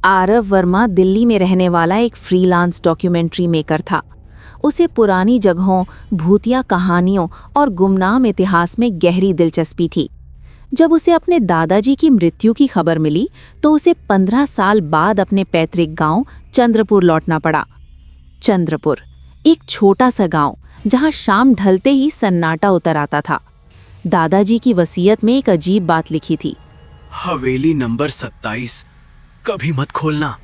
आरव वर्मा दिल्ली में रहने वाला एक फ्रीलांस डॉक्यूमेंट्री मेकर था। उसे पुरानी जगहों, भूतिया कहानियों और गुमनाम इतिहास में गहरी दिलचस्पी थी। जब उसे अपने दादाजी की मृत्यु की खबर मिली तो उसे 15 साल बाद अपने पैतृक गांव चंद्रपुर लौटना पड़ा। चंद्रपुर, एक छोटा सा गांव जहां शाम ढलते ही सन्नाटा उतर आता था। दादाजी की वसीयत में एक अजीब बात लिखी थी, हवेली नंबर 27 कभी मत खोलना।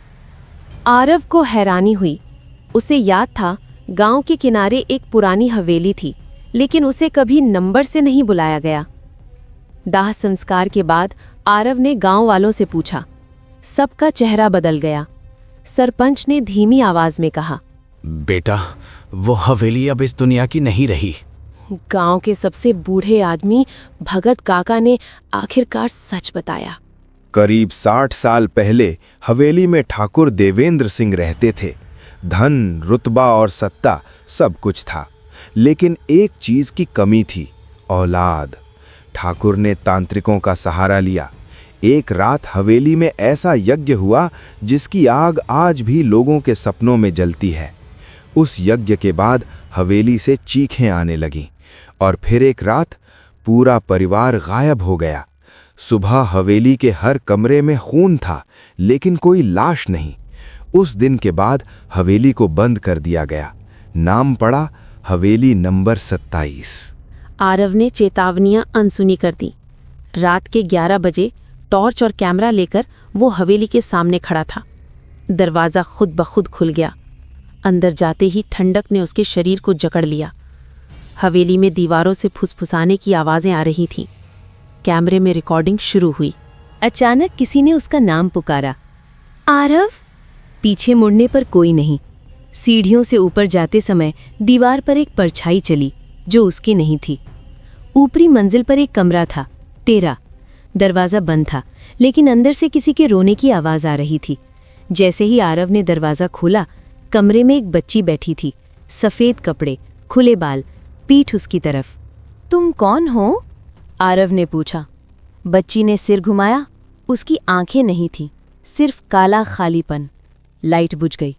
आरव को हैरानी हुई। उसे याद था गांव के किनारे एक पुरानी हवेली थी, लेकिन उसे कभी नंबर से नहीं बुलाया गया। दाह संस्कार के बाद आरव ने गांव वालों से पूछा। सबका चेहरा बदल गया। सरपंच ने धीमी आवाज में कहा, बेटा, वो हवेली अब इस दुनिया की नहीं रही। गांव के सबसे बूढ़े आदमी भगत काका ने आखिरकार सच बताया। करीब 60 साल पहले हवेली में ठाकुर देवेंद्र सिंह रहते थे। धन, रुतबा और सत्ता सब कुछ था, लेकिन एक चीज की कमी थी, औलाद। ठाकुर ने तांत्रिकों का सहारा लिया। एक रात हवेली में ऐसा यज्ञ हुआ जिसकी आग आज भी लोगों के सपनों में जलती है। उस यज्ञ के बाद हवेली से चीखें आने लगीं और फिर एक रात पूरा परिवार गायब हो गया। सुबह हवेली के हर कमरे में खून था, लेकिन कोई लाश नहीं। उस दिन के बाद हवेली को बंद कर दिया गया। नाम पड़ा हवेली नंबर 27। आरव ने चेतावनियां अनसुनी कर दी। रात के 11 बजे टॉर्च और कैमरा लेकर वो हवेली के सामने खड़ा था। दरवाज़ा खुद ब खुद खुल गया। अंदर जाते ही ठंडक ने उसके शरीर को जकड़ लिया। हवेली में दीवारों से फुसफुसाने की आवाज़ें आ रही थीं। कैमरे में रिकॉर्डिंग शुरू हुई। अचानक किसी ने उसका नाम पुकारा, आरव। पीछे मुड़ने पर कोई नहीं। सीढ़ियों से ऊपर जाते समय दीवार पर एक परछाई चली जो उसकी नहीं थी। ऊपरी मंजिल पर एक कमरा था, 13। दरवाज़ा बंद था, लेकिन अंदर से किसी के रोने की आवाज़ आ रही थी। जैसे ही आरव ने दरवाज़ा खोला, कमरे में एक बच्ची बैठी थी, सफ़ेद कपड़े, खुले बाल, पीठ उसकी तरफ। तुम कौन हो? आरव ने पूछा। बच्ची ने सिर घुमाया। उसकी आंखें नहीं थीं, सिर्फ काला खालीपन। लाइट बुझ गई।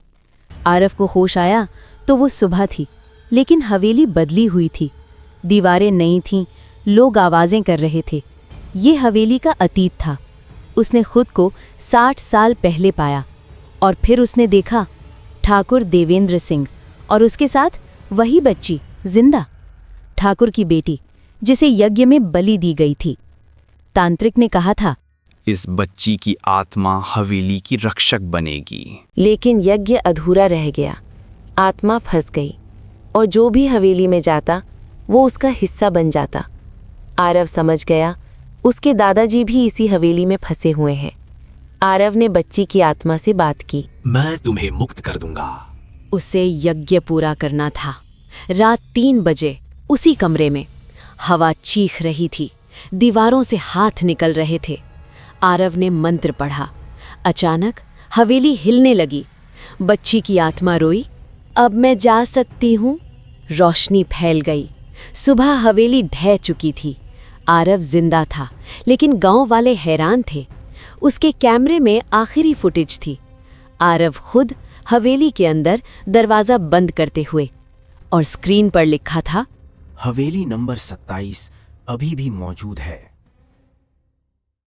आरव को होश आया तो वो सुबह थी, लेकिन हवेली बदली हुई थी। दीवारें नई थीं, लोग आवाज़ें कर रहे थे। ये हवेली का अतीत था। उसने खुद को 60 साल पहले पाया और फिर उसने देखा ठाकुर देवेंद्र सिंह और उसके साथ वही बच्ची जिंदा, ठाकुर की बेटी, जिसे यज्ञ में बलि दी गई थी। तांत्रिक ने कहा था, इस बच्ची की आत्मा हवेली की रक्षक बनेगी। लेकिन यज्ञ अधूरा रह गया। आत्मा फंस गई और जो भी हवेली में जाता वो उसका हिस्सा बन जाता। आरव समझ गया उसके दादाजी भी इसी हवेली में फंसे हुए हैं। आरव ने बच्ची की आत्मा से बात की। मैं तुम्हें मुक्त कर दूंगा। उसे यज्ञ पूरा करना था। रात 3 बजे उसी कमरे में हवा चीख रही थी, दीवारों से हाथ निकल रहे थे। आरव ने मंत्र पढ़ा। अचानक हवेली हिलने लगी। बच्ची की आत्मा रोई, अब मैं जा सकती हूँ। रोशनी फैल गई। सुबह हवेली ढह चुकी थी। आरव जिंदा था, लेकिन गांव वाले हैरान थे। उसके कैमरे में आखिरी फुटेज थी। आरव खुद हवेली के अंदर दरवाज़ा बंद करते हुए, और स्क्रीन पर लिखा था, हवेली नंबर 27 अभी भी मौजूद है।